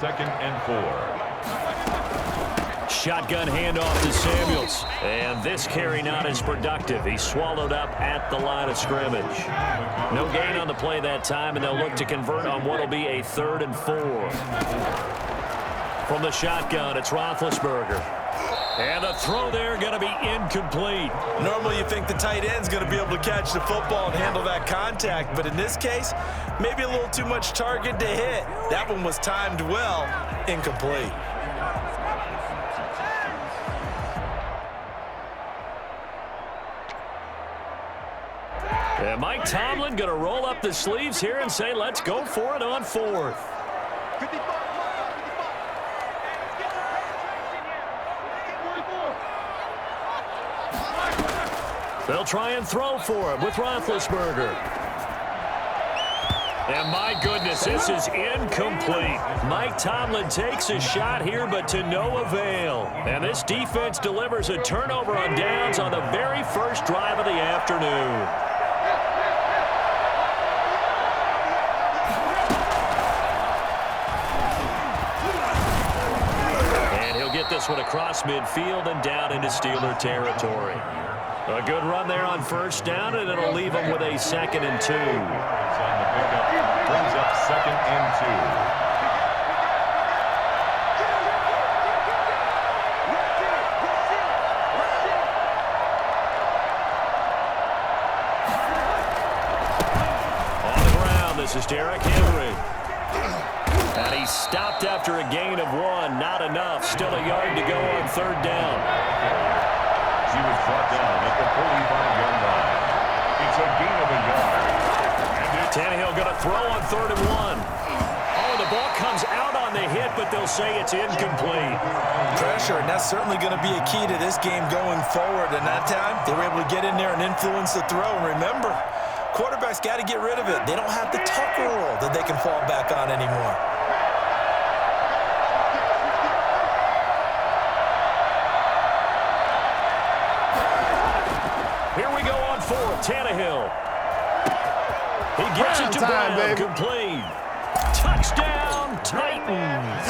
2nd and 4. Shotgun handoff to Samuels. And this carry not as productive. He's swallowed up at the line of scrimmage. No gain on the play that time, and they'll look to convert on what will be a 3rd and 4. From the shotgun, it's Roethlisberger. And the throw there going to be incomplete. Normally you think the tight end's going to be able to catch the football and handle that contact, but in this case, maybe a little too much target to hit. That one was timed well, incomplete. And Mike Tomlin going to roll up the sleeves here and say, let's go for it on 4th. They'll try and throw for it with Roethlisberger. And my goodness, this is incomplete. Mike Tomlin takes a shot here, but to no avail. And this defense delivers a turnover on downs on the very first drive of the afternoon. And he'll get this one across midfield and down into Steeler territory. A good run there on 1st down, and it'll leave them with a 2nd and 2. On the pickup, brings up 2nd and 2. On the ground, this is Derrick Henry. And he's stopped after a gain of 1. Not enough. Still a yard to go on 3rd down. He was brought down at the 45-yard line. It's a gain of a yard. Tannehill going to throw on 3rd and 1. Oh, the ball comes out on the hit, but they'll say it's incomplete. Pressure, and that's certainly going to be a key to this game going forward. And that time, they were able to get in there and influence the throw. And remember, quarterbacks got to get rid of it. They don't have the Tucker rule that they can fall back on anymore. Here we go on 4th. Tannehill. He gets it to Brown. Complete. Touchdown, Titans.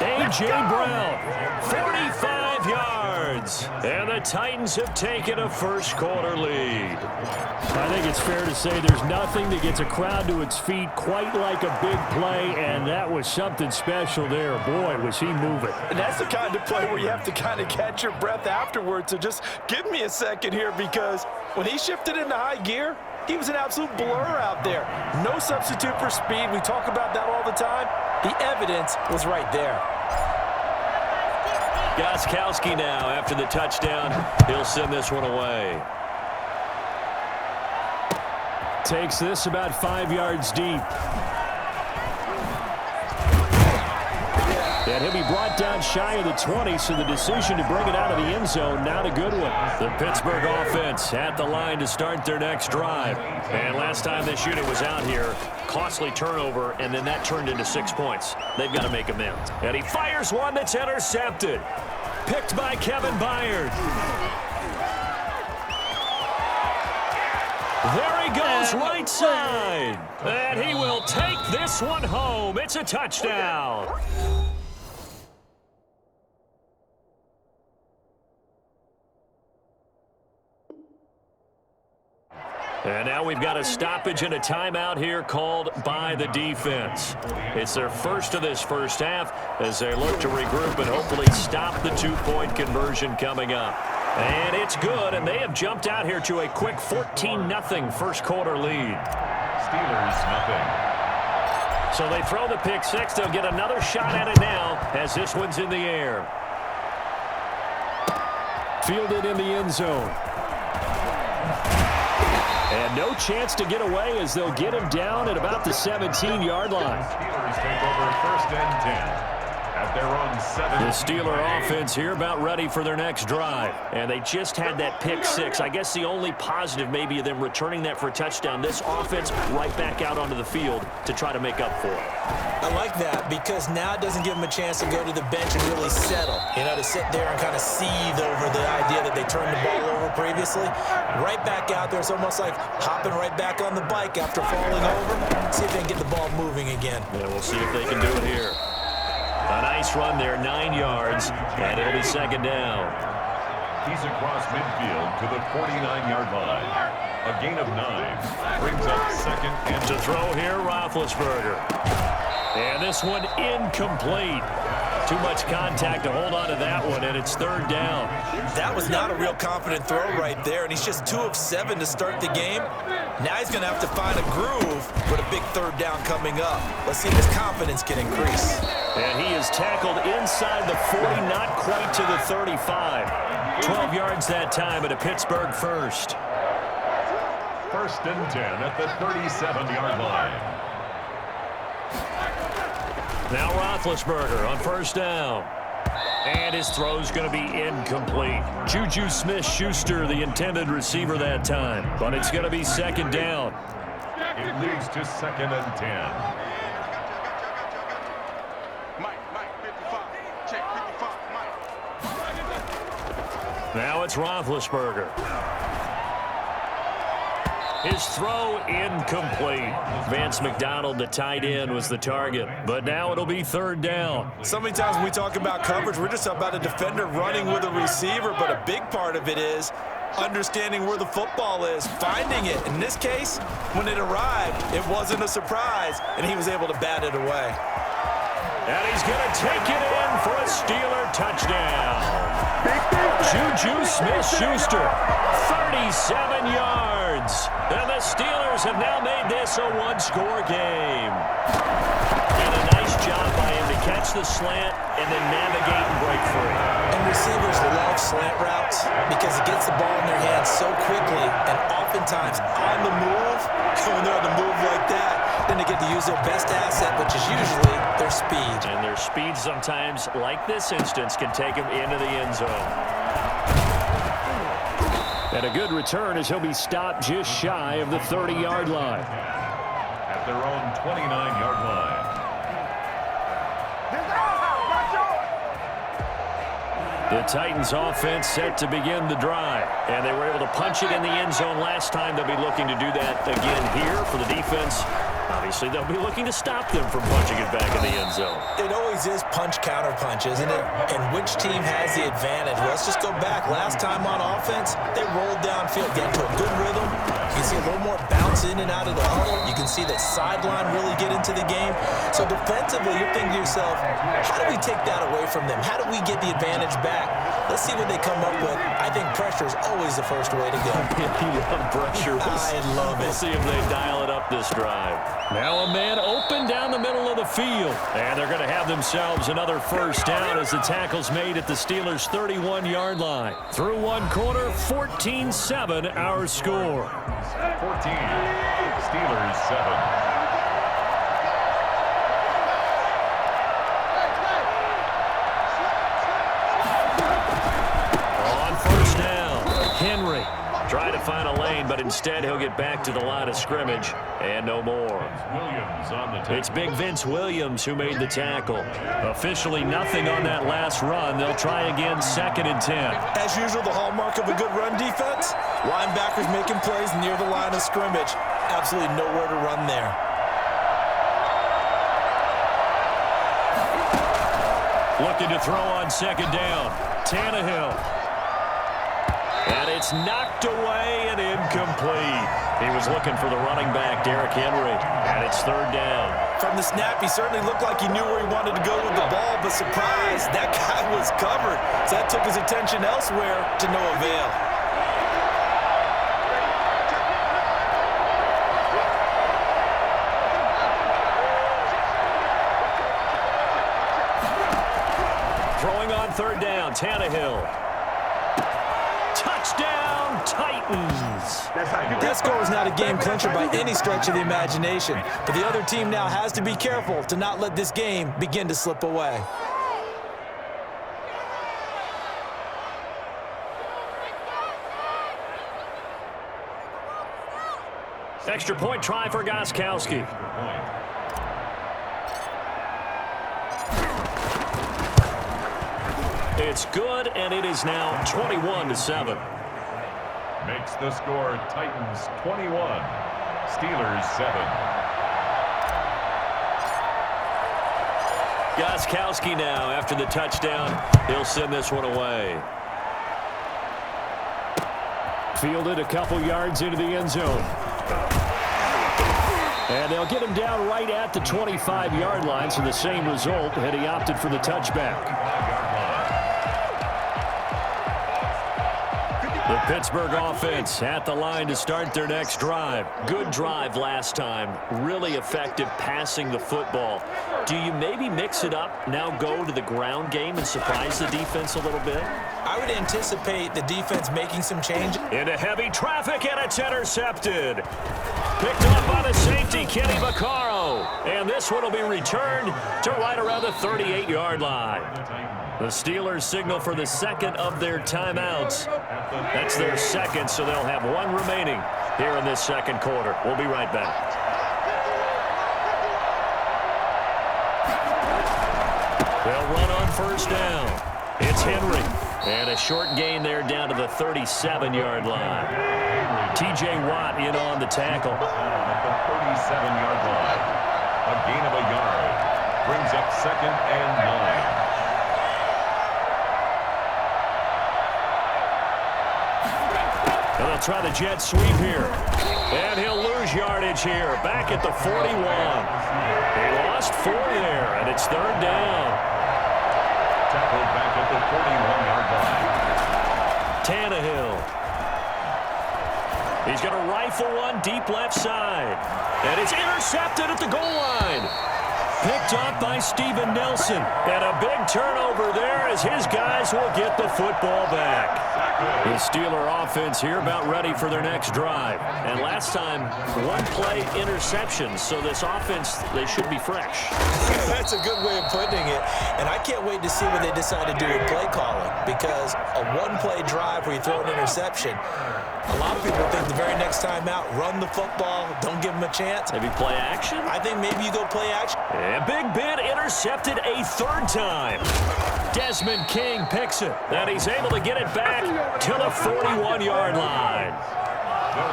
A.J. Brown, 45 yards. And the Titans have taken a first-quarter lead. I think it's fair to say there's nothing that gets a crowd to its feet quite like a big play, and that was something special there. Boy, was he moving. And that's the kind of play where you have to kind of catch your breath afterwards. So just give me a second here, because when he shifted into high gear, he was an absolute blur out there. No substitute for speed. We talk about that all the time. The evidence was right there. Gostkowski now after the touchdown. He'll send this one away. Takes this about 5 yards deep. And he'll be brought down shy of the 20, so the decision to bring it out of the end zone, not a good one. The Pittsburgh offense at the line to start their next drive. And last time this unit was out here, costly turnover, and then that turned into 6 points. They've got to make amends. And he fires one that's intercepted. Picked by Kevin Byard. There he goes, right side. And he will take this one home. It's a touchdown. And now we've got a stoppage and a timeout here called by the defense. It's their first of this first half as they look to regroup and hopefully stop the two-point conversion coming up. And it's good, and they have jumped out here to a quick 14-0 first-quarter lead. Steelers, nothing. So they throw the pick six. They'll get another shot at it now as this one's in the air. Fielded in the end zone. And no chance to get away as they'll get him down at about the 17-yard line. Steelers take over 1st and 10 at their own 7. The Steeler offense here about ready for their next drive. And they just had that pick six. I guess the only positive maybe of them returning that for a touchdown. This offense right back out onto the field to try to make up for it. I like that because now it doesn't give them a chance to go to the bench and really settle. You know, to sit there and kind of seethe over the idea that they turned the ball over previously. Right back out there. It's almost like hopping right back on the bike after falling over. See if they can get the ball moving again. Yeah, we'll see if they can do it here. run there, 9 yards, and it'll be second down. He's across midfield to the 49-yard line. A gain of 9 brings up second and to throw here, Roethlisberger. And this one incomplete. Too much contact to hold on to that one, and it's third down. That was not a real confident throw right there, and he's just 2 of 7 to start the game. Now he's going to have to find a groove with a big third down coming up. Let's see if his confidence can increase. And he is tackled inside the 40, not quite to the 35. 12 yards that time at a Pittsburgh first. First and 10 at the 37-yard line. Now Roethlisberger on first down. And his throw's going to be incomplete. Juju Smith-Schuster, the intended receiver that time. But it's going to be second down. It leads to second and 10. Now it's Roethlisberger. His throw incomplete. Vance McDonald, the tight end, was the target. But now it'll be third down. So many times when we talk about coverage, we're just about a defender running with a receiver. But a big part of it is understanding where the football is, finding it. In this case, when it arrived, it wasn't a surprise, and he was able to bat it away. And he's going to take it in for a Steeler touchdown. Juju Smith-Schuster, 37 yards. And the Steelers have now made this a one-score game. And a nice job by him to catch the slant and then navigate and break free. And receivers love slant routes because it gets the ball in their hands so quickly and oftentimes on the move. When they're on the move like that, then they get to use their best asset, which is usually their speed. And their speed sometimes, like this instance, can take them into the end zone. And a good return as he'll be stopped just shy of the 30-yard line. At their own 29-yard line. The Titans offense set to begin the drive. And they were able to punch it in the end zone last time. They'll be looking to do that again here for the defense. Obviously, they'll be looking to stop them from punching it back in the end zone. It always is punch-counter-punch, isn't it? And which team has the advantage? Well, let's just go back. Last time on offense, they rolled downfield, get into a good rhythm. You can see a little more bounce in and out of the huddle. You can see the sideline really get into the game. So defensively, you're thinking to yourself, how do we take that away from them? How do we get the advantage back? Let's see what they come up with. I think pressure is always the first way to go. You love pressure. I love it. We'll see if they dial it up this drive. Now a man open down the middle of the field. And they're going to have themselves another first down as the tackle's made at the Steelers' 31-yard line. Through one quarter, 14-7 our score. 14, Steelers 7. Henry trying to find a lane, but instead he'll get back to the line of scrimmage and no more. It's big Vince Williams who made the tackle. Officially nothing on that last run. They'll try again, second and 10. As usual, the hallmark of a good run defense, linebackers making plays near the line of scrimmage. Absolutely nowhere to run there. Looking to throw on second down. Tannehill. And it's knocked away and incomplete. He was looking for the running back, Derrick Henry, and it's third down. From the snap, he certainly looked like he knew where he wanted to go with the ball, but surprise, that guy was covered. So that took his attention elsewhere to no avail. Throwing on third down, Tannehill. Touchdown, Titans. That score is not a game clincher by any stretch of the imagination, but the other team now has to be careful to not let this game begin to slip away. Extra point try for Gostkowski. It's good, and it is now 21-7. Makes the score Titans 21, Steelers 7. Gostkowski now, after the touchdown, he'll send this one away. Fielded a couple yards into the end zone. And they'll get him down right at the 25-yard line, so the same result had he opted for the touchback. The Pittsburgh offense at the line to start their next drive. Good drive last time. Really effective passing the football. Do you maybe mix it up, now go to the ground game and surprise the defense a little bit? I would anticipate the defense making some change. Into heavy traffic, and it's intercepted. Picked up by the safety, Kenny Vaccaro. And this one will be returned to right around the 38-yard line. The Steelers signal for the second of their timeouts. That's their second, so they'll have one remaining here in this second quarter. We'll be right back. They'll run on first down. It's Henry. And a short gain there down to the 37-yard line. T.J. Watt in on the tackle. At the 37-yard line. A gain of a yard. Brings up 2nd and 9. And they'll try the jet sweep here. And he'll lose yardage here. Back at the 41. He lost 4 there, and it's 3rd down. Tackled back at the 41-yard line. Tannehill. He's going to rifle one deep left side. And it's intercepted at the goal line. Picked up by Steven Nelson. And a big turnover there as his guys will get the football back. The Steeler offense here about ready for their next drive. And last time, 1-play interception. So this offense, they should be fresh. That's a good way of putting it. And I can't wait to see what they decide to do with play calling. Because a 1-play drive where you throw an interception, a lot of people think the very next time out, run the football, don't give them a chance. Maybe play action? I think maybe you go play action. And Big Ben intercepted a 3rd time. Desmond King picks it. And he's able to get it back to the 41-yard line.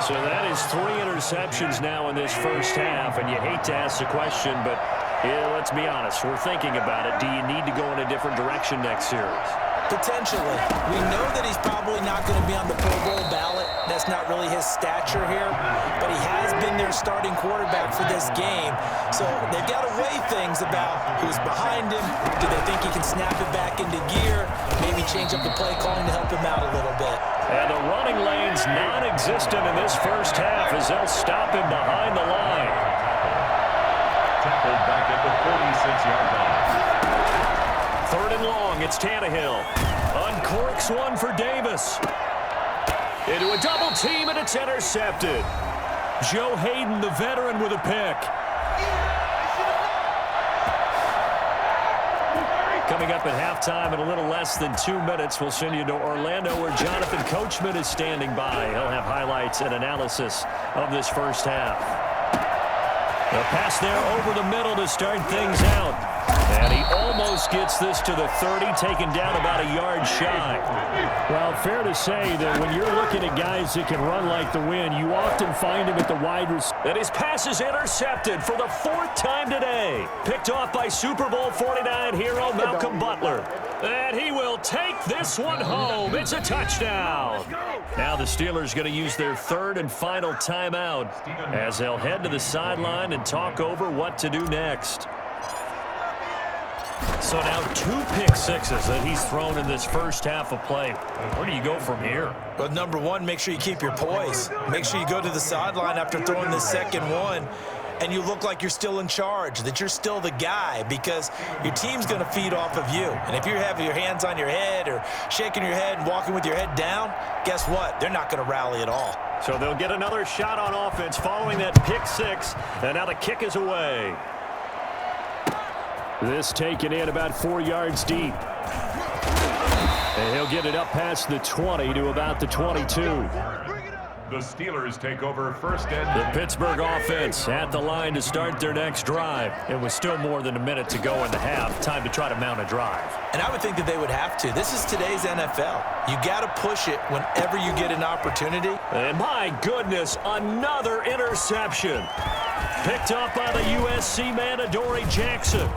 So that is 3 interceptions now in this first half. And you hate to ask the question, but yeah, let's be honest. We're thinking about it. Do you need to go in a different direction next series? Potentially. We know that he's probably not going to be on the Pro Bowl ballot. That's not really his stature here. But he has been their starting quarterback for this game. So they've got to weigh things about who's behind him. Do they think he can snap it back into gear? Maybe change up the play calling to help him out a little bit. And the running lane's non-existent in this first half as they'll stop him behind the line. Tackled back at the 46-yard line. 3rd and long, it's Tannehill. Uncorks one for Davis. Into a double team, and it's intercepted. Joe Hayden, the veteran, with a pick. Coming up at halftime in a little less than 2 minutes, we'll send you to Orlando where Jonathan Coachman is standing by. He'll have highlights and analysis of this first half. The pass there over the middle to start things out. And he almost gets this to the 30, taken down about a yard shy. Well, fair to say that when you're looking at guys that can run like the wind, you often find him at the wide receiver. And his pass is intercepted for the 4th time today. Picked off by Super Bowl 49 hero Malcolm Butler. And he will take this one home. It's a touchdown. Now the Steelers going to use their 3rd and final timeout as they'll head to the sideline and talk over what to do next. So now 2 pick sixes that he's thrown in this first half of play. Where do you go from here? Well, number one, make sure you keep your poise. Make sure you go to the sideline after throwing the second one, and you look like you're still in charge, that you're still the guy, because your team's going to feed off of you. And if you're having your hands on your head or shaking your head and walking with your head down, guess what? They're not going to rally at all. So they'll get another shot on offense following that pick six, and now the kick is away. This taken in about 4 yards deep. And he'll get it up past the 20 to about the 22. The Steelers take over 1st and... The Pittsburgh offense at the line to start their next drive. It was still more than a minute to go in the half. Time to try to mount a drive. And I would think that they would have to. This is today's NFL. You got to push it whenever you get an opportunity. And my goodness, another interception. picked up by the USC man, Adoree Jackson.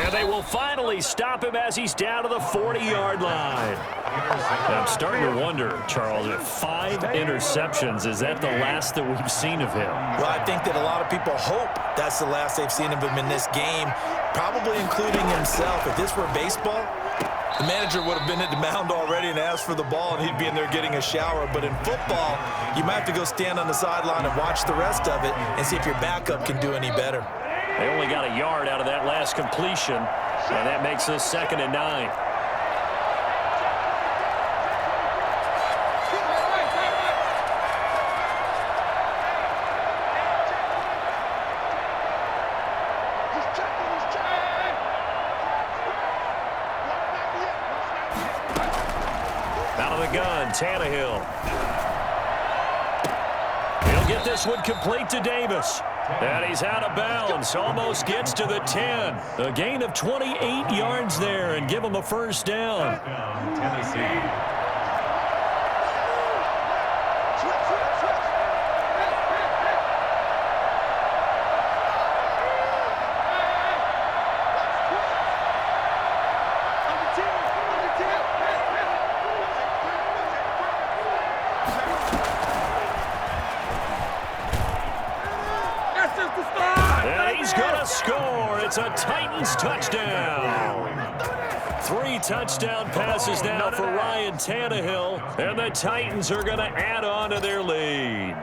And they will finally stop him as he's down to the 40-yard line. I'm starting to wonder, Charles, if 5 interceptions, is that the last that we've seen of him? Well, I think that a lot of people hope that's the last they've seen of him in this game, probably including himself. If this were baseball, the manager would have been at the mound already and asked for the ball, and he'd be in there getting a shower. But in football, you might have to go stand on the sideline and watch the rest of it and see if your backup can do any better. They only got a yard out of that last completion, and that makes this 2nd and 9. Out of the gun, Tannehill. He'll get this one complete to Davis. And he's out of bounds, almost gets to the 10. A gain of 28 yards there and give him a first down. Tennessee. And he's going to score. It's a Titans touchdown. 3 touchdown passes now for Ryan Tannehill, and the Titans are going to add on to their lead.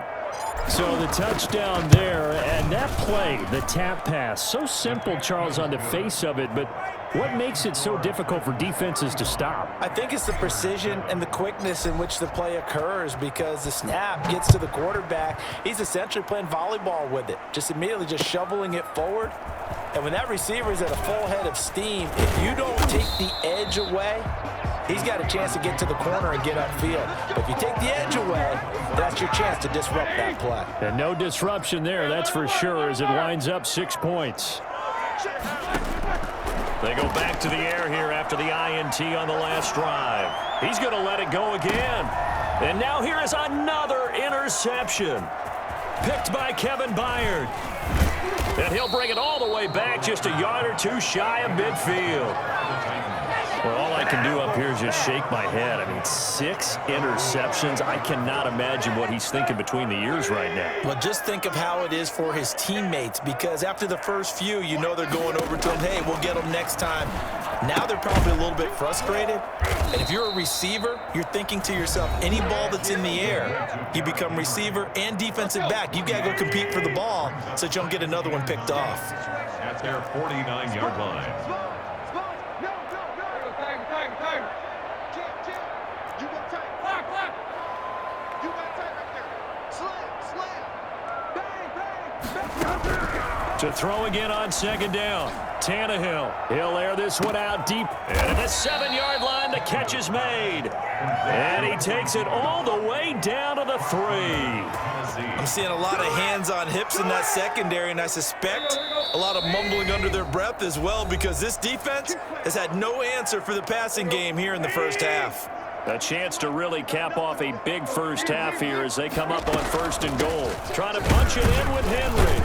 So the touchdown there, and that play, the tap pass, so simple, Charles, on the face of it, but what makes it so difficult for defenses to stop? I think it's the precision and the quickness in which the play occurs, because the snap gets to the quarterback. He's essentially playing volleyball with it, just immediately just shoveling it forward. And when that receiver is at a full head of steam, if you don't take the edge away, he's got a chance to get to the corner and get upfield. But if you take the edge away, that's your chance to disrupt that play. And no disruption there, that's for sure, as it winds up 6 points. They go back to the air here after the INT on the last drive. He's going to let it go again. And now here is another interception. Picked by Kevin Byard. And he'll bring it all the way back just a yard or 2 shy of midfield. Well, all I can do up here is just shake my head. I mean, 6 interceptions. I cannot imagine what he's thinking between the ears right now. Well, just think of how it is for his teammates, because after the first few, you know they're going over to him, hey, we'll get them next time. Now they're probably a little bit frustrated. And if you're a receiver, you're thinking to yourself, any ball that's in the air, you become receiver and defensive back. You've got to go compete for the ball so that you don't get another one picked off. At their 49-yard line. To throw again on 2nd down. Tannehill. He'll air this one out deep. And at the 7-yard line, the catch is made. And he takes it all the way down to the 3. I'm seeing a lot of hands on hips in that secondary, and I suspect a lot of mumbling under their breath as well, because this defense has had no answer for the passing game here in the first half. A chance to really cap off a big first half here as they come up on 1st and goal. Trying to punch it in with Henry.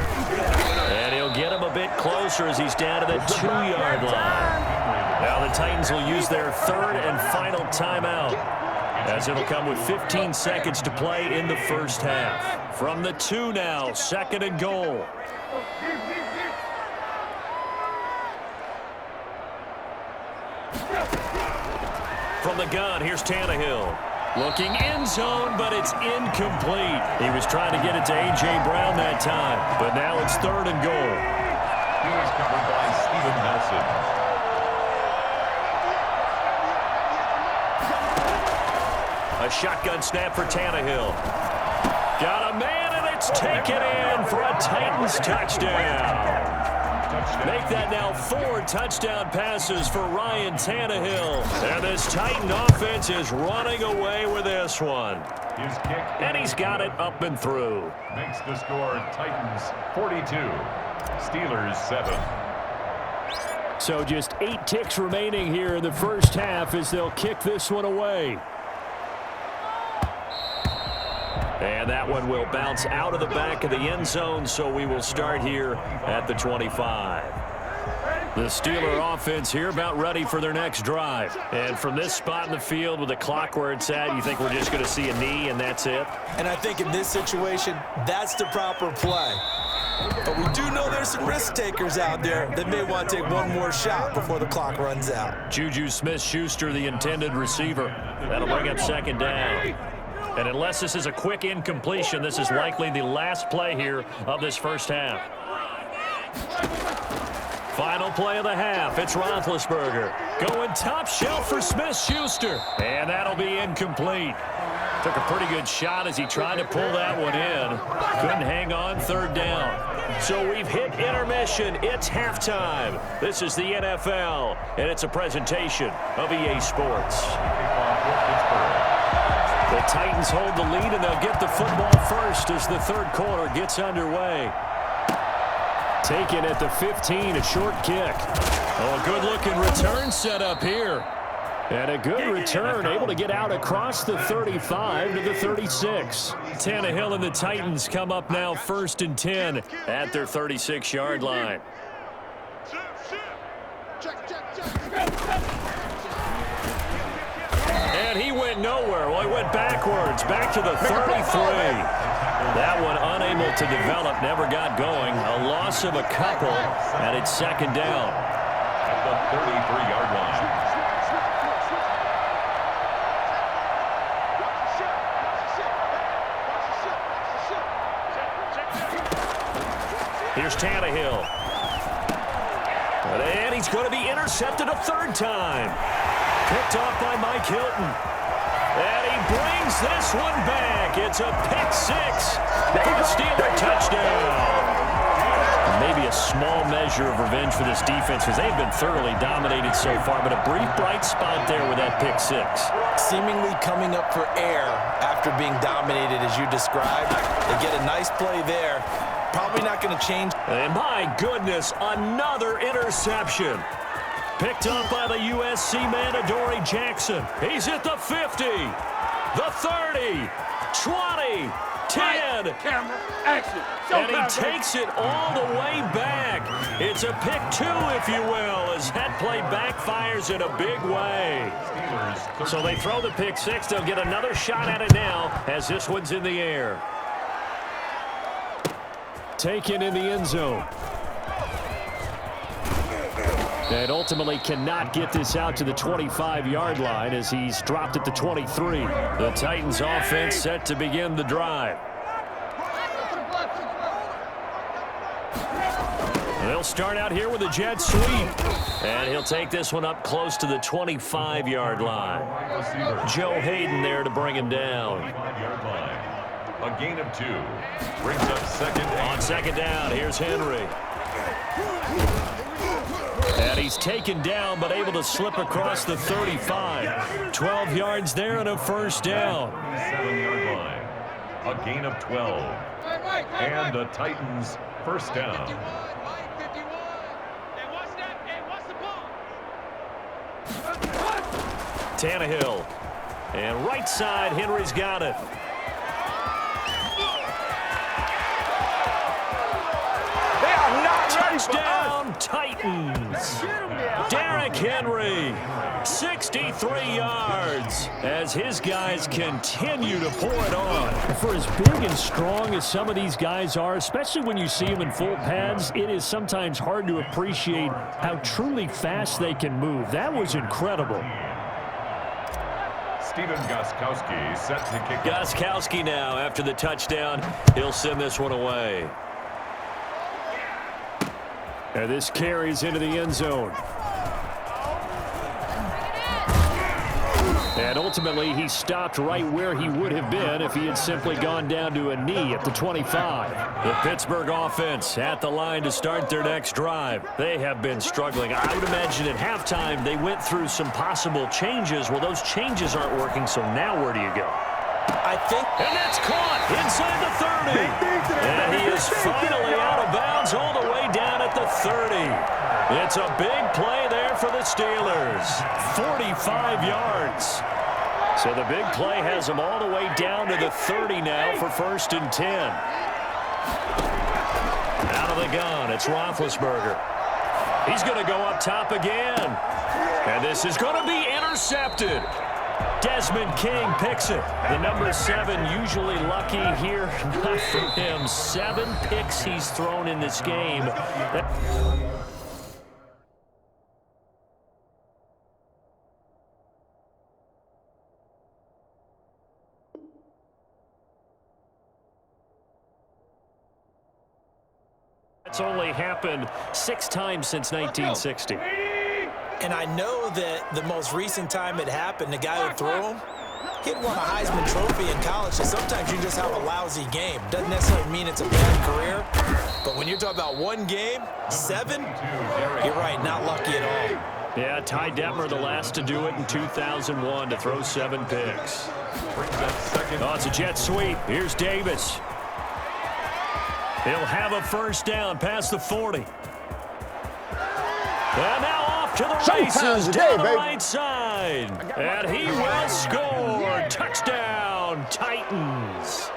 And he'll get him a bit closer as he's down to the 2-yard line. Now the Titans will use their 3rd and final timeout, as it'll come with 15 seconds to play in the first half. From the 2 now, 2nd and goal. From the gun, here's Tannehill. Looking end zone, but it's incomplete. He was trying to get it to A.J. Brown that time, but now it's 3rd and goal. He was covered by Steven Nelson. A shotgun snap for Tannehill. Got a man, and it's taken in for a Titans touchdown. Make that now 4 touchdown passes for Ryan Tannehill. And this Titan offense is running away with this one. His kick. And he's got it up and through. Makes the score Titans 42, Steelers 7. So just 8 ticks remaining here in the first half as they'll kick this one away. And that one will bounce out of the back of the end zone, so we will start here at the 25. The Steeler offense here about ready for their next drive. And from this spot in the field with the clock where it's at, you think we're just going to see a knee and that's it? And I think in this situation, that's the proper play. But we do know there's some risk takers out there that may want to take one more shot before the clock runs out. Juju Smith-Schuster, the intended receiver. That'll bring up second down. And unless this is a quick incompletion, this is likely the last play here of this first half. Final play of the half. It's Roethlisberger going top shelf for Smith-Schuster. And that'll be incomplete. Took a pretty good shot as he tried to pull that one in. Couldn't hang on, third down. So we've hit intermission. It's halftime. This is the NFL, and it's a presentation of EA Sports. The Titans hold the lead, and they'll get the football first as the third quarter gets underway. Taken at the 15, a short kick. Oh, a good-looking return set up here. And a good return, able to get out across the 35 to the 36. Tannehill and the Titans come up now 1st and 10 at their 36-yard line. And he went nowhere. Well, he went backwards, back to the 33. That one unable to develop, never got going. A loss of a couple, and it's second down. At the 33-yard line. Here's Tannehill. And he's going to be intercepted a third time. Picked off by Mike Hilton. And he brings this one back. It's a pick six. And a Steeler touchdown. Maybe a small measure of revenge for this defense because they've been thoroughly dominated so far, but a brief bright spot there with that pick six. Seemingly coming up for air after being dominated as you described. They get a nice play there. Probably not going to change. And my goodness, another interception. Picked up by the USC man, Adoree Jackson. He's at the 50, the 30, 20, 10. Camera, action. And he takes it all the way back. It's a pick two, if you will, as that play backfires in a big way. So they throw the pick six. They'll get another shot at it now as this one's in the air. Taken in the end zone. And ultimately cannot get this out to the 25-yard line as he's dropped at the 23. The Titans offense set to begin the drive. They'll start out here with a jet sweep. And he'll take this one up close to the 25-yard line. Joe Hayden there to bring him down. A gain of 2. Brings up second down. On second down, here's Henry. And he's taken down, but able to slip across the 35. 12 yards there and a first down. 7-yard line. A gain of 12. And the Titans first down. Tannehill. And right side, Henry's got it. Touchdown, Titans. Derrick Henry, 63 yards, as his guys continue to pour it on. For as big and strong as some of these guys are, especially when you see them in full pads, it is sometimes hard to appreciate how truly fast they can move. That was incredible. Stephen Gostkowski set to kick. Gostkowski now, after the touchdown, he'll send this one away. And this carries into the end zone. And ultimately, he stopped right where he would have been if he had simply gone down to a knee at the 25. The Pittsburgh offense at the line to start their next drive. They have been struggling. I would imagine at halftime they went through some possible changes. Well, those changes aren't working, so now where do you go? I think. And that's caught inside the 30. And he is finally out of bounds all the way down at the 30. It's a big play there for the Steelers. 45 yards. So the big play has them all the way down to the 30 now for 1st and 10. Out of the gun, it's Roethlisberger. He's going to go up top again. And this is going to be intercepted. Desmond King picks it. The number 7 usually lucky here. Not for him. 7 picks he's thrown in this game. That's only happened 6 times since 1960. And I know that the most recent time it happened, the guy who threw him, he had won a Heisman Trophy in college, so sometimes you just have a lousy game. Doesn't necessarily mean it's a bad career, but when you're talking about one game, 7, you're right, not lucky at all. Yeah, Ty Detmer, the last to do it in 2001, to throw 7 picks. Oh, it's a jet sweep. Here's Davis. He'll have a 1st down past the 40. And now off to the races down the right side. And he will score. Touchdown, Titans.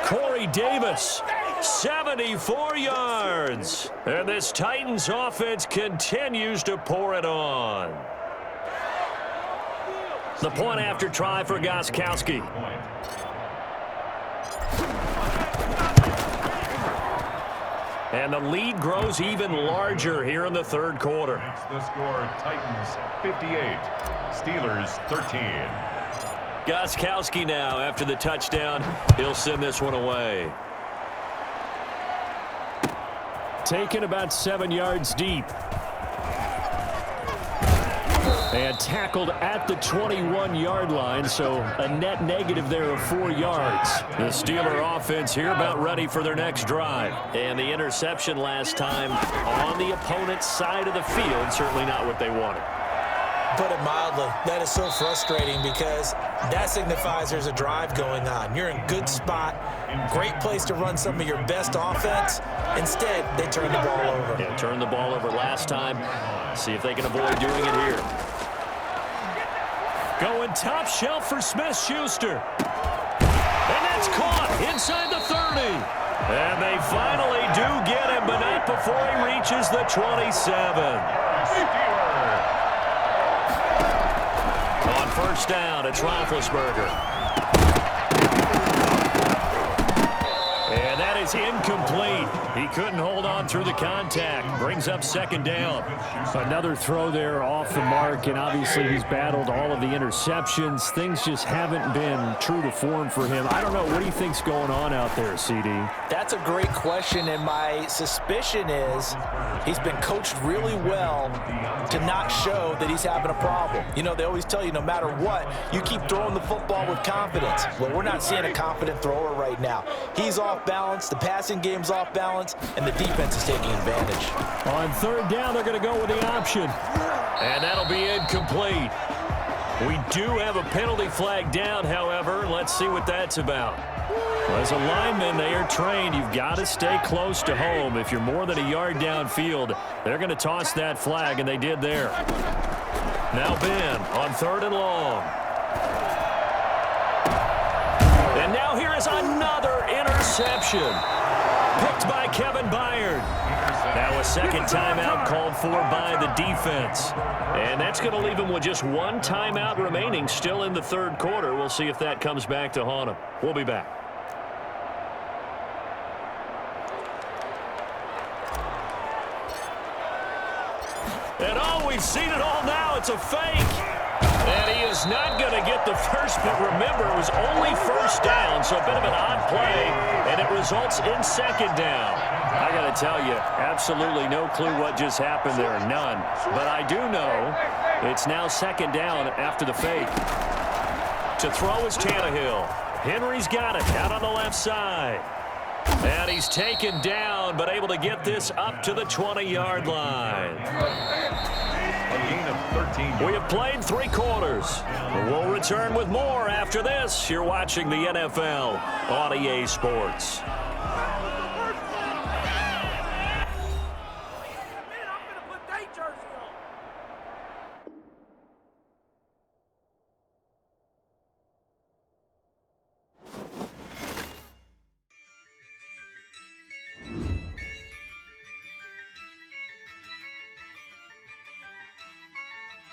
Corey Davis, 74 yards. And this Titans offense continues to pour it on. The point after try for Gostkowski. And the lead grows even larger here in the 3rd quarter. That's the score, Titans 58, Steelers 13. Gostkowski now after the touchdown. He'll send this one away. Taken about 7 yards deep. And tackled at the 21-yard line, so a net negative there of 4 yards. The Steeler offense here about ready for their next drive. And the interception last time on the opponent's side of the field, certainly not what they wanted. Put it mildly, that is so frustrating because that signifies there's a drive going on. You're in good spot, great place to run some of your best offense. Instead, they turn the ball over. Yeah, turned the ball over last time. See if they can avoid doing it here. Going top shelf for Smith-Schuster. And that's caught inside the 30. And they finally do get him, but not before he reaches the 27. On 1st down, it's Roethlisberger. And that is incomplete. He couldn't hold on through the contact. Brings up 2nd down. Another throw there off the mark, and obviously he's battled all of the interceptions. Things just haven't been true to form for him. I don't know. What do you think's going on out there, CD? That's a great question, and my suspicion is he's been coached really well to not show that he's having a problem. You know, they always tell you no matter what, you keep throwing the football with confidence. Well, we're not seeing a confident thrower right now. He's off balance, the passing game's off balance, and the defense is taking advantage. On 3rd down, they're going to go with the option. And that'll be incomplete. We do have a penalty flag down, however. Let's see what that's about. Well, as a lineman, they are trained. You've got to stay close to home. If you're more than a yard downfield, they're going to toss that flag, and they did there. Now Ben on 3rd and long. And now here is another interception. Picked by Kevin Byard. Now a 2nd timeout called for by the defense. And that's going to leave him with just 1 timeout remaining still in the 3rd quarter. We'll see if that comes back to haunt him. We'll be back. And oh, we've seen it all now. It's a fake. And he is not going to get the first, but remember, it was only 1st down, so a bit of an odd play, and it results in 2nd down. I got to tell you, absolutely no clue what just happened there, none. But I do know it's now 2nd down after the fake. To throw is Tannehill. Henry's got it out on the left side. And he's taken down, but able to get this up to the 20-yard line. A gain of 13. We have played 3 quarters. We'll return with more after this. You're watching the NFL on EA Sports.